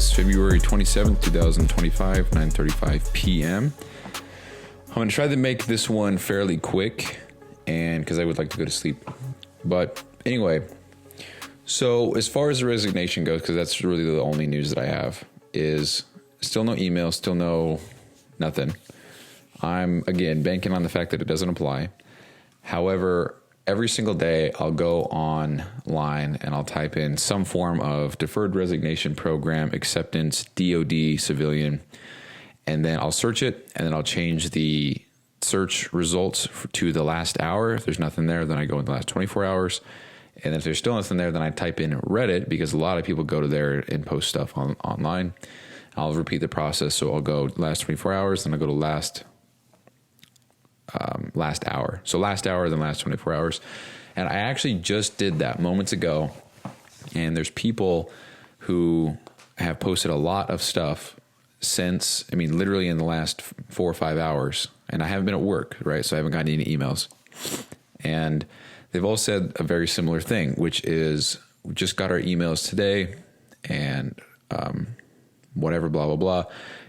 is February 27th, 2025, 9:35 p.m. I'm going to try to make this one fairly quick, and because I would like to go to sleep. But anyway, so as far as the resignation goes, because that's really the only news that I have, is still no email, still no nothing. I'm, again, banking on the fact that it doesn't apply. However, every single day I'll go online and I'll type in some form of deferred resignation program acceptance, DOD, civilian, and then I'll search it, and then I'll change the search results to the last hour. If there's nothing there, then I go in the last 24 hours. And if there's still nothing there, then I type in Reddit, because a lot of people go to there and post stuff online. I'll repeat the process. So I'll go last 24 hours, then I'll go to last hour. So last hour, then last 24 hours. And I actually just did that moments ago. And there's people who have posted a lot of stuff since, literally in the last 4 or 5 hours. And I haven't been at work, right? So I haven't gotten any emails. And they've all said a very similar thing, which is, we just got our emails today and whatever, blah, blah, blah.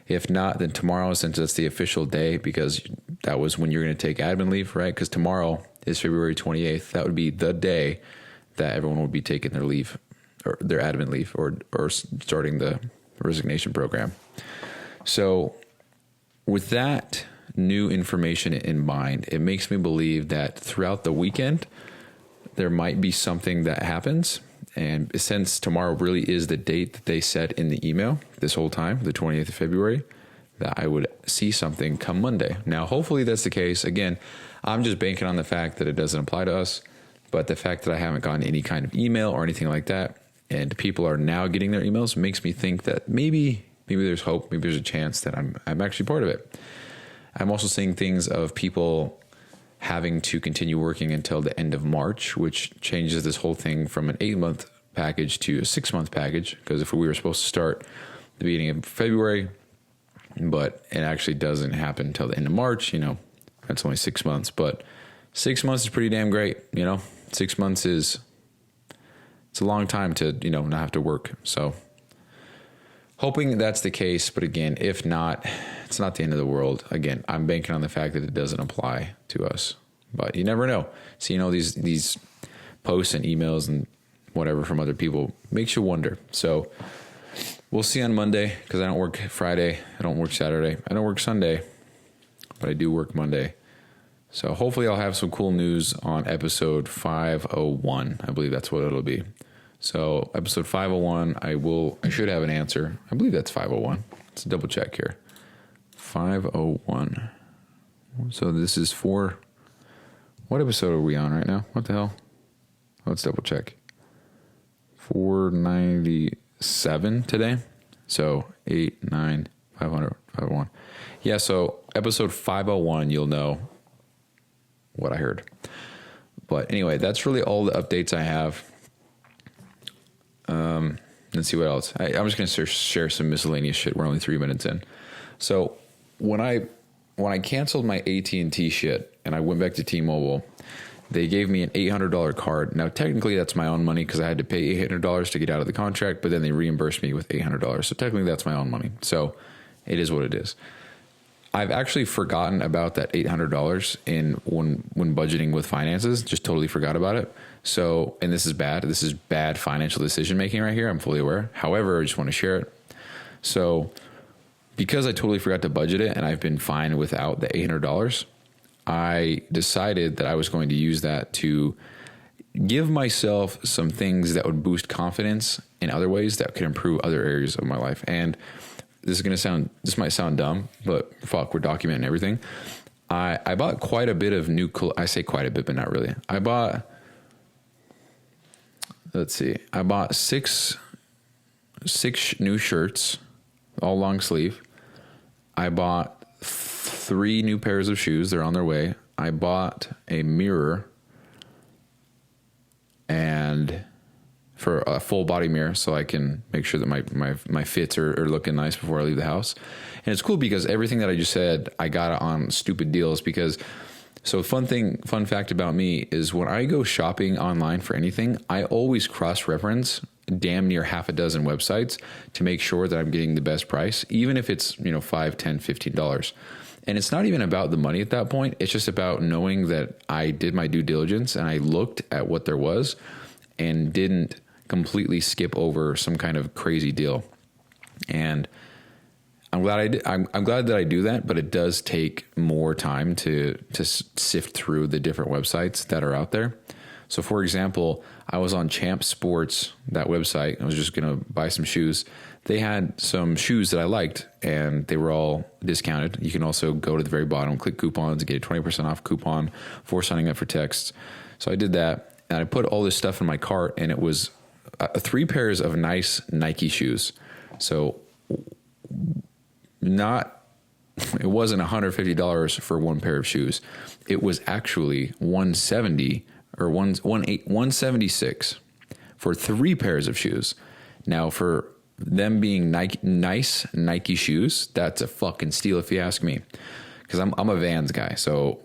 If not, then tomorrow, since that's the official day, because that was when you're going to take admin leave, right? Because tomorrow is February 28th. That would be the day that everyone would be taking their leave, or their admin leave, or starting the resignation program. So with that new information in mind, it makes me believe that throughout the weekend, there might be something that happens. And since tomorrow really is the date that they said in the email this whole time, the 20th of February, that I would see something come Monday. Now, hopefully that's the case. Again, I'm just banking on the fact that it doesn't apply to us, but the fact that I haven't gotten any kind of email or anything like that, and people are now getting their emails, makes me think that maybe there's hope, maybe there's a chance that I'm actually part of it. I'm also seeing things of people having to continue working until the end of March, which changes this whole thing from an 8-month package to a 6-month package. Because if we were supposed to start the beginning of February, but it actually doesn't happen until the end of March, that's only 6 months. But 6 months is pretty damn great. 6 months it's a long time to, not have to work. So hoping that's the case. But again, if not, it's not the end of the world. Again, I'm banking on the fact that it doesn't apply to us, but you never know. So, these posts and emails and whatever from other people makes you wonder. So we'll see on Monday, because I don't work Friday. I don't work Saturday. I don't work Sunday, but I do work Monday. So hopefully I'll have some cool news on episode 501. I believe that's what it'll be. So episode 501, I should have an answer. I believe that's 501. Let's double check here. 501. So this is what episode are we on right now? What the hell? Let's double check. 497 today. So 8, 9, 500, 501. Yeah, so episode 501, you'll know what I heard. But anyway, that's really all the updates I have. Let's see what else. I'm just going to share some miscellaneous shit. We're only 3 minutes in. So when I canceled my AT&T shit and I went back to T-Mobile, they gave me an $800 card. Now, technically, that's my own money because I had to pay $800 to get out of the contract, but then they reimbursed me with $800. So technically, that's my own money. So it is what it is. I've actually forgotten about that $800 when budgeting with finances. Just totally forgot about it. So, and this is bad. This is bad financial decision making right here. I'm fully aware. However, I just want to share it. So, because I totally forgot to budget it and I've been fine without the $800, I decided that I was going to use that to give myself some things that would boost confidence in other ways that could improve other areas of my life. And this might sound dumb, but fuck, we're documenting everything. I bought quite a bit of new, I say quite a bit, but not really. I bought 6 new shirts, all long sleeve. I bought 3 new pairs of shoes. They're on their way. I bought a mirror, and for a full body mirror, so I can make sure that my fits are looking nice before I leave the house. And it's cool because everything that I just said, I got on stupid deals. Because so fun fact about me is when I go shopping online for anything, I always cross-reference damn near half a dozen websites to make sure that I'm getting the best price, even if it's, $5, $10, $15. And it's not even about the money at that point. It's just about knowing that I did my due diligence and I looked at what there was and didn't completely skip over some kind of crazy deal. And I'm glad I'm glad that I do that, but it does take more time to sift through the different websites that are out there. So for example, I was on Champ Sports, that website. I was just going to buy some shoes. They had some shoes that I liked and they were all discounted. You can also go to the very bottom, click coupons and get a 20% off coupon for signing up for texts. So I did that and I put all this stuff in my cart, and it was 3 pairs of nice Nike shoes. So it wasn't $150 for one pair of shoes. It was actually $170 or $176 for 3 pairs of shoes. Now, for them being nice Nike shoes, that's a fucking steal if you ask me. Because I'm a Vans guy. So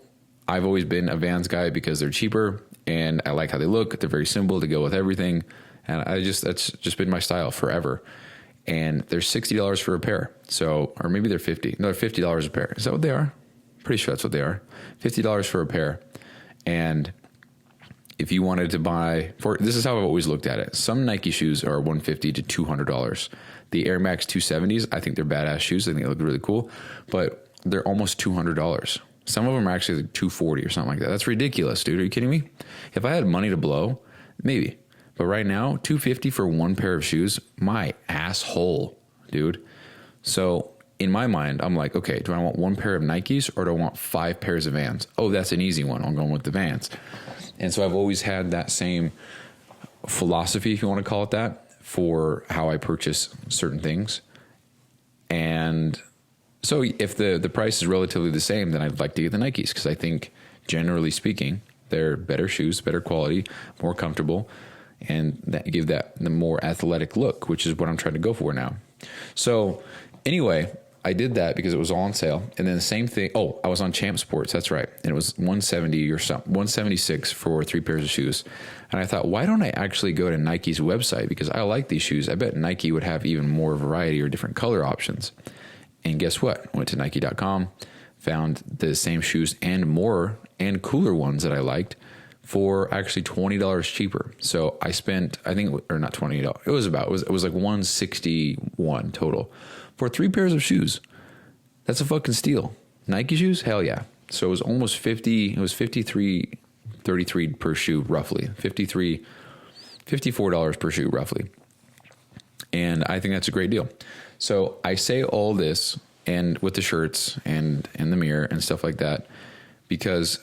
I've always been a Vans guy because they're cheaper and I like how they look. They're very simple to go with everything. And that's just been my style forever. And they're $60 for a pair. So, or maybe they're $50. No, they're $50 a pair. Is that what they are? Pretty sure that's what they are. $50 for a pair. And if you wanted to buy, this is how I've always looked at it. Some Nike shoes are $150 to $200. The Air Max 270s, I think they're badass shoes. I think they look really cool, but they're almost $200. Some of them are actually like $240 or something like that. That's ridiculous, dude. Are you kidding me? If I had money to blow, maybe. But right now, $250 for one pair of shoes, my asshole, dude. So in my mind, I'm like, okay, do I want one pair of Nikes or do I want 5 pairs of Vans? Oh, that's an easy one. I'm going with the Vans. And so I've always had that same philosophy, if you want to call it that, for how I purchase certain things. And so if the price is relatively the same, then I'd like to get the Nikes because I think, generally speaking, they're better shoes, better quality, more comfortable, and that give that the more athletic look, which is what I'm trying to go for now. So anyway, I did that because it was all on sale. And then the same thing. Oh, I was on Champ Sports. That's right. And it was $170 or something, $176 for 3 pairs of shoes. And I thought, why don't I actually go to Nike's website? Because I like these shoes. I bet Nike would have even more variety or different color options. And guess what? Went to Nike.com, found the same shoes and more and cooler ones that I liked for actually $20 cheaper. So I spent, I think, or not $20. It was like $161 total for 3 pairs of shoes. That's a fucking steal. Nike shoes? Hell yeah. So it was almost 50, it was 33 per shoe roughly. $54 per shoe roughly. And I think that's a great deal. So I say all this and with the shirts and the mirror and stuff like that, because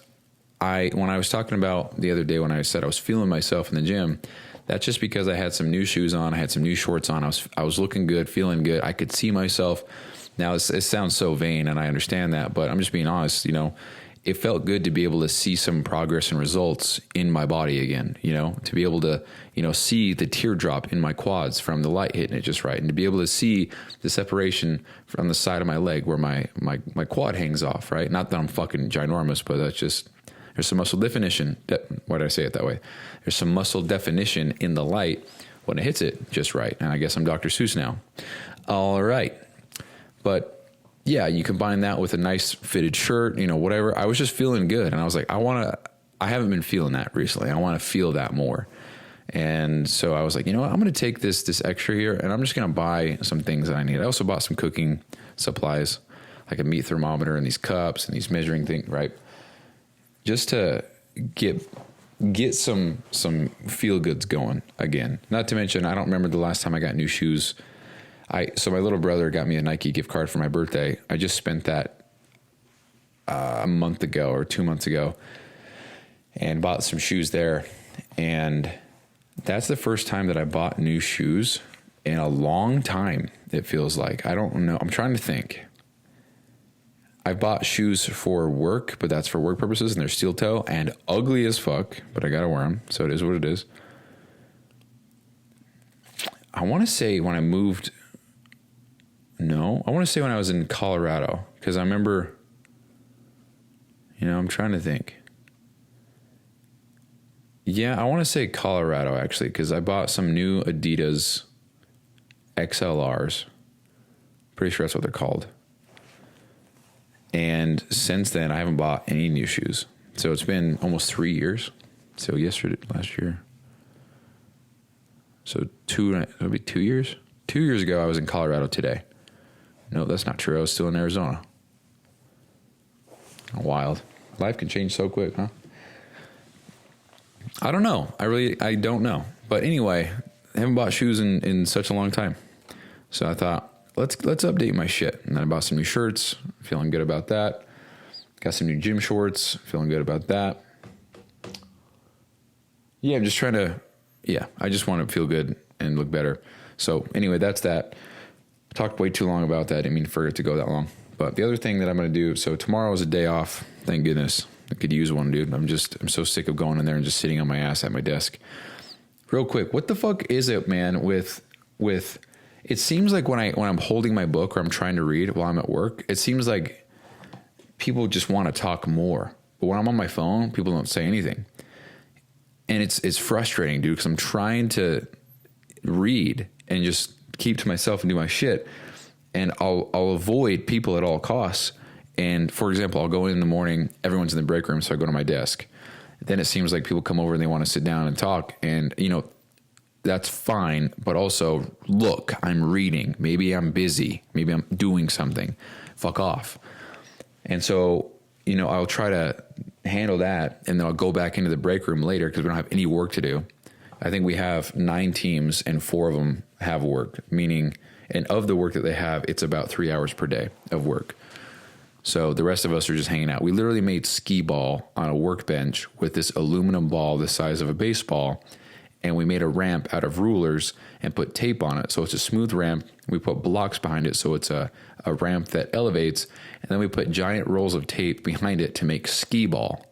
when I was talking about the other day when I said I was feeling myself in the gym, that's just because I had some new shoes on. I had some new shorts on. I was looking good, feeling good. I could see myself. Now, it sounds so vain, and I understand that, but I'm just being honest. It felt good to be able to see some progress and results in my body again, to be able to, see the teardrop in my quads from the light hitting it just right. And to be able to see the separation from the side of my leg where my quad hangs off, right? Not that I'm fucking ginormous, but that's just... There's some muscle definition. Why did I say it that way? There's some muscle definition in the light when it hits it just right. And I guess I'm Dr. Seuss now. All right. But yeah, you combine that with a nice fitted shirt, whatever. I was just feeling good. And I was like, I haven't been feeling that recently. I want to feel that more. And so I was like, I'm going to take this extra here and I'm just going to buy some things that I need. I also bought some cooking supplies, like a meat thermometer and these cups and these measuring things, right? Just to get some feel goods going again. Not to mention, I don't remember the last time I got new shoes. So my little brother got me a Nike gift card for my birthday. I just spent that a month ago or 2 months ago and bought some shoes there. And that's the first time that I bought new shoes in a long time. It feels like, I don't know. I'm trying to think. I bought shoes for work, but that's for work purposes, and they're steel toe and ugly as fuck, but I gotta wear them, so it is what it is. I want to say when I moved, no, I want to say when I was in Colorado, because I remember, I'm trying to think. Yeah, I want to say Colorado actually, because I bought some new Adidas XLRs. Pretty sure that's what they're called. And since then, I haven't bought any new shoes. So it's been almost 3 years. So last year. So it'll be 2 years. 2 years ago, I was in Colorado today. No, that's not true. I was still in Arizona. Wild. Life can change so quick, huh? I don't know. I don't know. But anyway, I haven't bought shoes in such a long time. So I thought, let's update my shit. And then I bought some new shirts, feeling good about that. Got some new gym shorts, feeling good about that. Yeah, I'm just trying to, I just want to feel good and look better. So anyway, that's that. Talked way too long about that. I didn't mean for it to go that long. But the other thing that I'm going to do, so tomorrow is a day off. Thank goodness. I could use one, dude. I'm so sick of going in there and just sitting on my ass at my desk. Real quick, what the fuck is it, man, with it seems like when I'm holding my book or I'm trying to read while I'm at work, it seems like people just want to talk more. But when I'm on my phone, people don't say anything. And it's frustrating, dude, because I'm trying to read and just keep to myself and do my shit. And I'll avoid people at all costs. And for example, I'll go in the morning, everyone's in the break room, so I go to my desk. Then it seems like people come over and they want to sit down and talk. And, that's fine. But also, look, I'm reading. Maybe I'm busy. Maybe I'm doing something. Fuck off. And so, I'll try to handle that. And then I'll go back into the break room later because we don't have any work to do. I think we have 9 teams and 4 of them have work, meaning, and of the work that they have, it's about 3 hours per day of work. So the rest of us are just hanging out. We literally made skee ball on a workbench with this aluminum ball the size of a baseball. And we made a ramp out of rulers and put tape on it. So it's a smooth ramp. We put blocks behind it. So it's a ramp that elevates. And then we put giant rolls of tape behind it to make skee ball.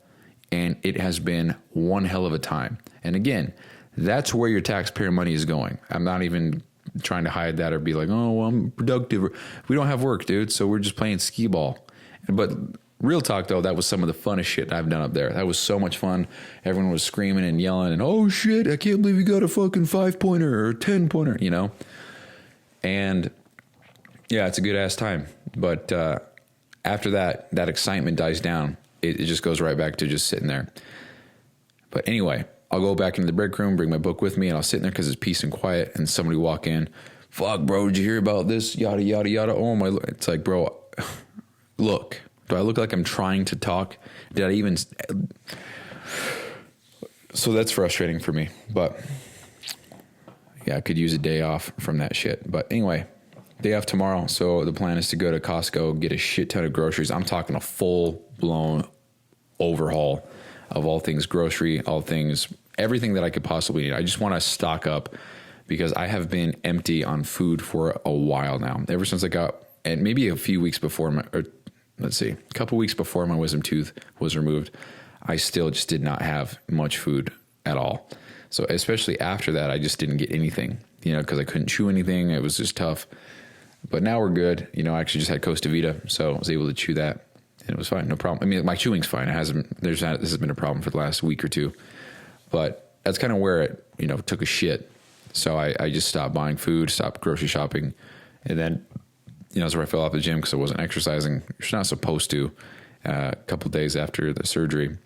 And it has been one hell of a time. And again, that's where your taxpayer money is going. I'm not even trying to hide that or be like, oh, well, I'm productive. We don't have work, dude. So we're just playing skee ball. But real talk, though, that was some of the funnest shit I've done up there. That was so much fun. Everyone was screaming and yelling and, oh, shit, I can't believe you got a fucking 5-pointer or 10-pointer, And, yeah, it's a good-ass time. But after that excitement dies down. It just goes right back to just sitting there. But anyway, I'll go back into the break room, bring my book with me, and I'll sit in there because it's peace and quiet, and somebody walk in. Fuck, bro, did you hear about this? Yada, yada, yada. Oh, my. It's like, bro, look. Do I look like I'm trying to talk? Did I even... So that's frustrating for me. But, yeah, I could use a day off from that shit. But anyway, day off tomorrow. So the plan is to go to Costco, get a shit ton of groceries. I'm talking a full-blown overhaul of all things grocery, all things, everything that I could possibly need. I just want to stock up because I have been empty on food for a while now. Ever since I got, and maybe a few weeks before a couple weeks before my wisdom tooth was removed, I still just did not have much food at all. So especially after that, I just didn't get anything, because I couldn't chew anything. It was just tough. But now we're good. I actually just had Costa Vida, so I was able to chew that. And it was fine, no problem. I mean, my chewing's fine. This has been a problem for the last week or two. But that's kind of where it, took a shit. So I just stopped buying food, stopped grocery shopping. And then, that's where I fell off the gym because I wasn't exercising. You're not supposed to a couple days after the surgery.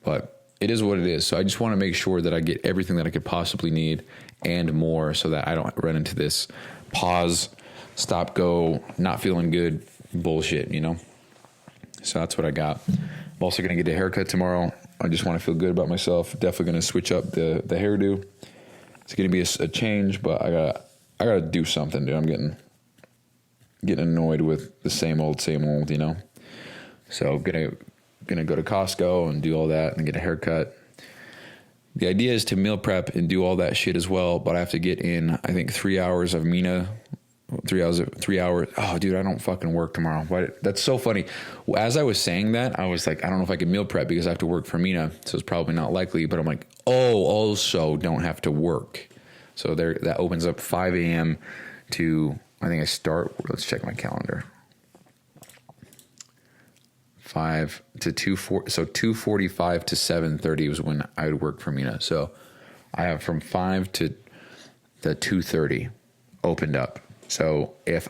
But it is what it is. So I just want to make sure that I get everything that I could possibly need and more so that I don't run into this pause, stop, go, not feeling good bullshit, So that's what I got. I'm also going to get a haircut tomorrow. I just want to feel good about myself. Definitely going to switch up the hairdo. It's going to be a change, but I got to do something, dude. I'm getting annoyed with the same old, So gonna go to Costco and do all that and get a haircut. The idea is to meal prep and do all that shit as well, but I have to get in, I think, 3 hours of Mina. 3 hours. Oh, dude, I don't fucking work tomorrow. That's so funny. As I was saying that, I was like, I don't know if I can meal prep because I have to work for Mina, so it's probably not likely. But I'm like, also don't have to work. So that opens up 5 a.m. to, I think I start, let's check my calendar. 5 to 2:40. So 2:45 to 7:30 was when I would work for Mina. So I have from 5 to the 2:30 opened up. So if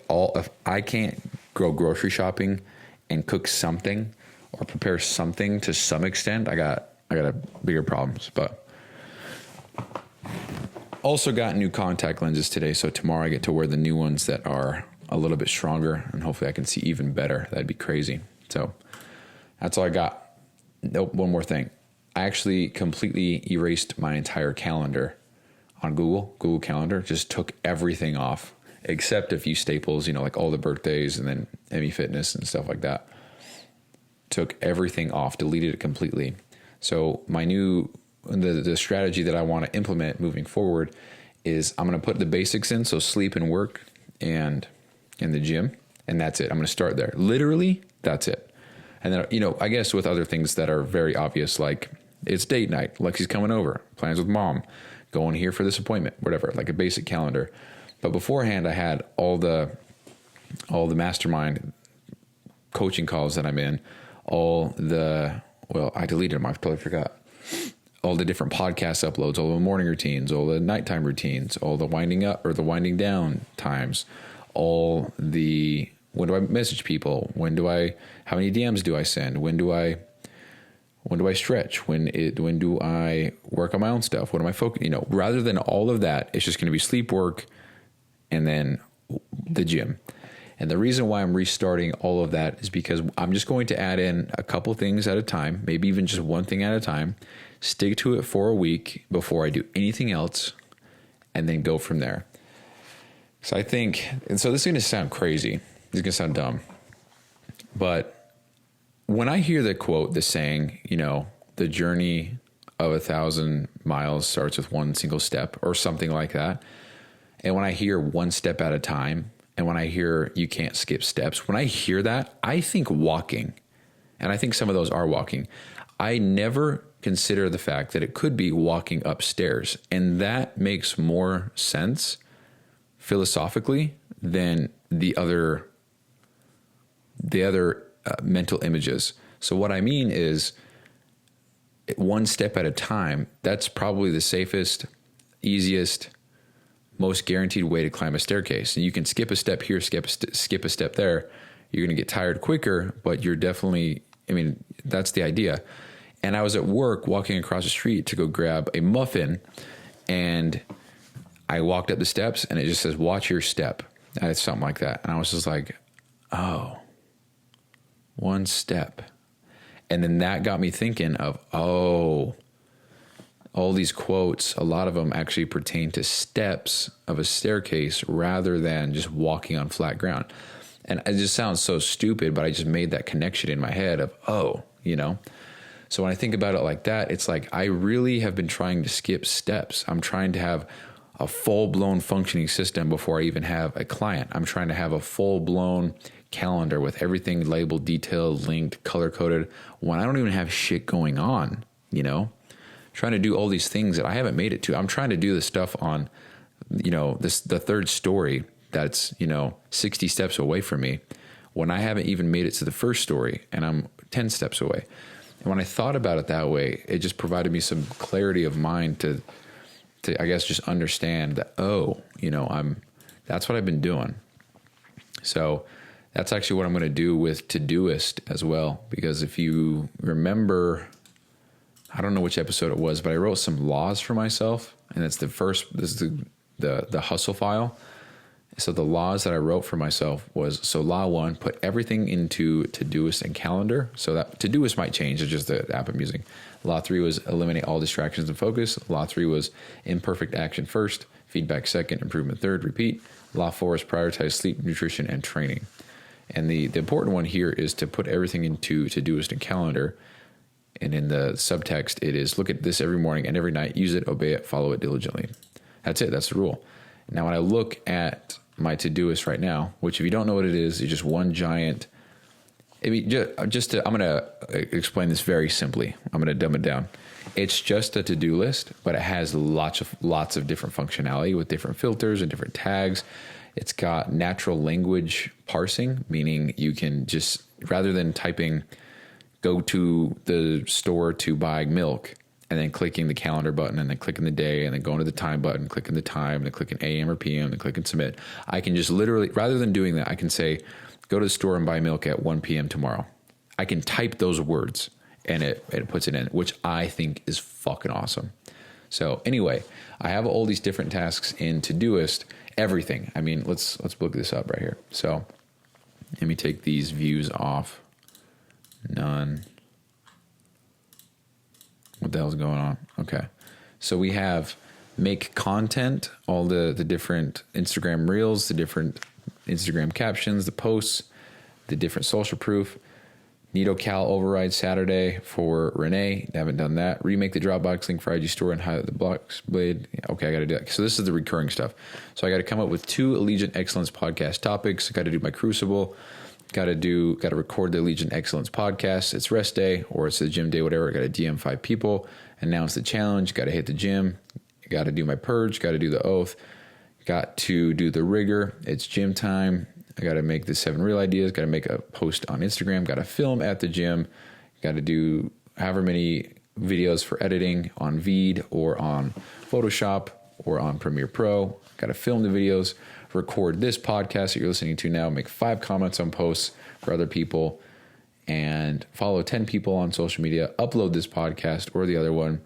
I can't go grocery shopping and cook something or prepare something to some extent, I got bigger problems. But also got new contact lenses today. So tomorrow I get to wear the new ones that are a little bit stronger, and hopefully I can see even better. That'd be crazy. So that's all I got. Nope. One more thing. I actually completely erased my entire calendar on Google Calendar. Just took everything off except a few staples, like all the birthdays and then Emmy Fitness and stuff like that. Took everything off, deleted it completely. So my the strategy that I want to implement moving forward is I'm going to put the basics in. So sleep and work and in the gym. And that's it. I'm going to start there. Literally, that's it. And then, I guess with other things that are very obvious, like it's date night, Lexi's coming over, plans with mom, going here for this appointment, whatever, like a basic calendar. But beforehand, I had all the mastermind coaching calls that I'm in, I deleted them. I totally forgot. All the different podcast uploads, all the morning routines, all the nighttime routines, all the winding up or the winding down times, all the, when do I message people? How many DMs do I send? When do I stretch? When do I work on my own stuff? What am I focusing? Rather than all of that, it's just going to be sleep, work, and then the gym. And the reason why I'm restarting all of that is because I'm just going to add in a couple things at a time, maybe even just one thing at a time, stick to it for a week before I do anything else, and then go from there. So I think, and so this is going to sound crazy. This is going to sound dumb. But when I hear the quote, the saying, the journey of 1,000 miles starts with one single step or something like that. And when I hear one step at a time, and when I hear you can't skip steps, when I hear that, I think walking. And I think some of those are walking. I never consider the fact that it could be walking upstairs. And that makes more sense philosophically than the other mental images. So what I mean is one step at a time. That's probably the safest, easiest, most guaranteed way to climb a staircase. And you can skip a step here, skip a step there. You're going to get tired quicker, but you're definitely, that's the idea. And I was at work walking across the street to go grab a muffin, and I walked up the steps and it just says, watch your step. It's something like that. And I was just like, oh, one step. And then that got me thinking of, all these quotes, a lot of them actually pertain to steps of a staircase rather than just walking on flat ground. And it just sounds so stupid, but I just made that connection in my head of, So when I think about it like that, it's like I really have been trying to skip steps. I'm trying to have a full-blown functioning system before I even have a client. I'm trying to have a full-blown calendar with everything labeled, detailed, linked, color-coded when I don't even have shit going on, Trying to do all these things that I haven't made it to. I'm trying to do the stuff on, the third story that's, 60 steps away from me when I haven't even made it to the first story and I'm 10 steps away. And when I thought about it that way, it just provided me some clarity of mind to I guess just understand that, that's what I've been doing. So that's actually what I'm going to do with Todoist as well. Because if you remember, I don't know which episode it was, but I wrote some laws for myself. And this is the hustle file. So the laws that I wrote for myself was, so law 1, put everything into Todoist and calendar. So that Todoist might change. It's just the app I'm using. Law 3 was eliminate all distractions and focus. Law 3 was imperfect action first, feedback second, improvement third, repeat. Law 4 is prioritize sleep, nutrition, and training. And the important one here is to put everything into Todoist and calendar. And in the subtext, it is look at this every morning and every night, use it, obey it, follow it diligently. That's it. That's the rule. Now, when I look at my Todoist right now, which if you don't know what it is just one giant, I'm going to explain this very simply. I'm going to dumb it down. It's just a to-do list, but it has lots of different functionality with different filters and different tags. It's got natural language parsing, meaning you can just, rather than typing go to the store to buy milk, and then clicking the calendar button, and then clicking the day, and then going to the time button, clicking the time, and then clicking AM or PM, and clicking submit. I can just literally, rather than doing that, I can say, go to the store and buy milk at 1 p.m. tomorrow. I can type those words, and it puts it in, which I think is fucking awesome. So anyway, I have all these different tasks in Todoist, everything. I mean, let's look this up right here. So let me take these views off. None. What the hell's going on? Okay. So we have make content, all the different Instagram reels, the different Instagram captions, the posts, the different social proof. NeetoCal override Saturday for Renee. Haven't done that. Remake the Dropbox link for IG store and highlight the blocks blade. Okay, I got to do that. So this is the recurring stuff. So I got to come up with 2 Allegiant Excellence podcast topics. Got to do my Crucible. Got to record the Allegiant Excellence podcast. It's rest day or it's the gym day, whatever. I got to DM 5 people, announce the challenge. Got to hit the gym. Got to do my purge. Got to do the oath. Got to do the rigor. It's gym time. I got to make the 7 real ideas. Got to make a post on Instagram. Got to film at the gym. Got to do however many videos for editing on Veed or on Photoshop or on Premiere Pro. Got to film the videos, record this podcast that you're listening to now, make 5 comments on posts for other people, and follow 10 people on social media, upload this podcast or the other one,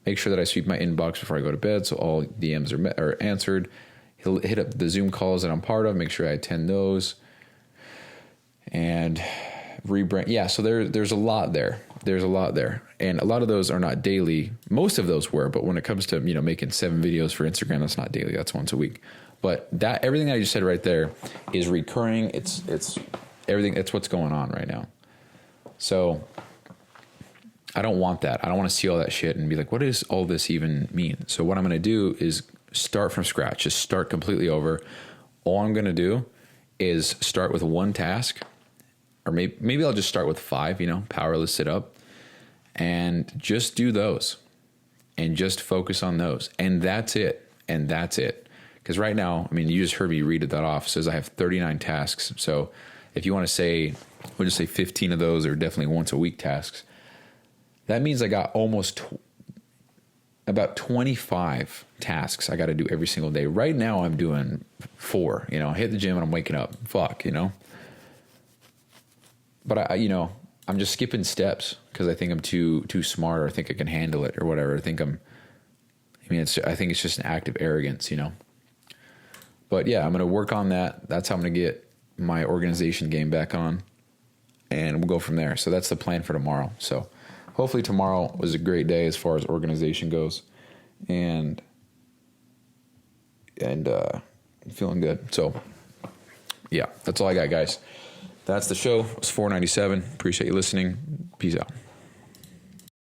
make sure that I sweep my inbox before I go to bed so all DMs are answered. He'll hit up the Zoom calls that I'm part of, make sure I attend those, and rebrand. Yeah, so there's a lot there. There's a lot there. And a lot of those are not daily. Most of those were, but when it comes to, making 7 videos for Instagram, that's not daily. That's once a week. But that everything I just said right there is recurring. It's everything. It's what's going on right now. So I don't want that. I don't want to see all that shit and be like, what does all this even mean? So what I'm going to do is start from scratch. Just start completely over. All I'm going to do is start with 1 task, or maybe I'll just start with 5, powerless sit up, and just do those and just focus on those. And that's it. Because right now, you just heard me read that off. It says I have 39 tasks. So if you want to say, we'll just say 15 of those are definitely once a week tasks. That means I got about 25 tasks I got to do every single day. Right now I'm doing 4, I hit the gym and I'm waking up. Fuck. But I'm just skipping steps because I think I'm too smart, or I think I can handle it or whatever. I think it's just an act of arrogance, But yeah, I'm going to work on that. That's how I'm going to get my organization game back on, and we'll go from there. So that's the plan for tomorrow. So hopefully tomorrow was a great day as far as organization goes, and feeling good. So yeah, that's all I got, guys. That's the show. It was 497. Appreciate you listening. Peace out.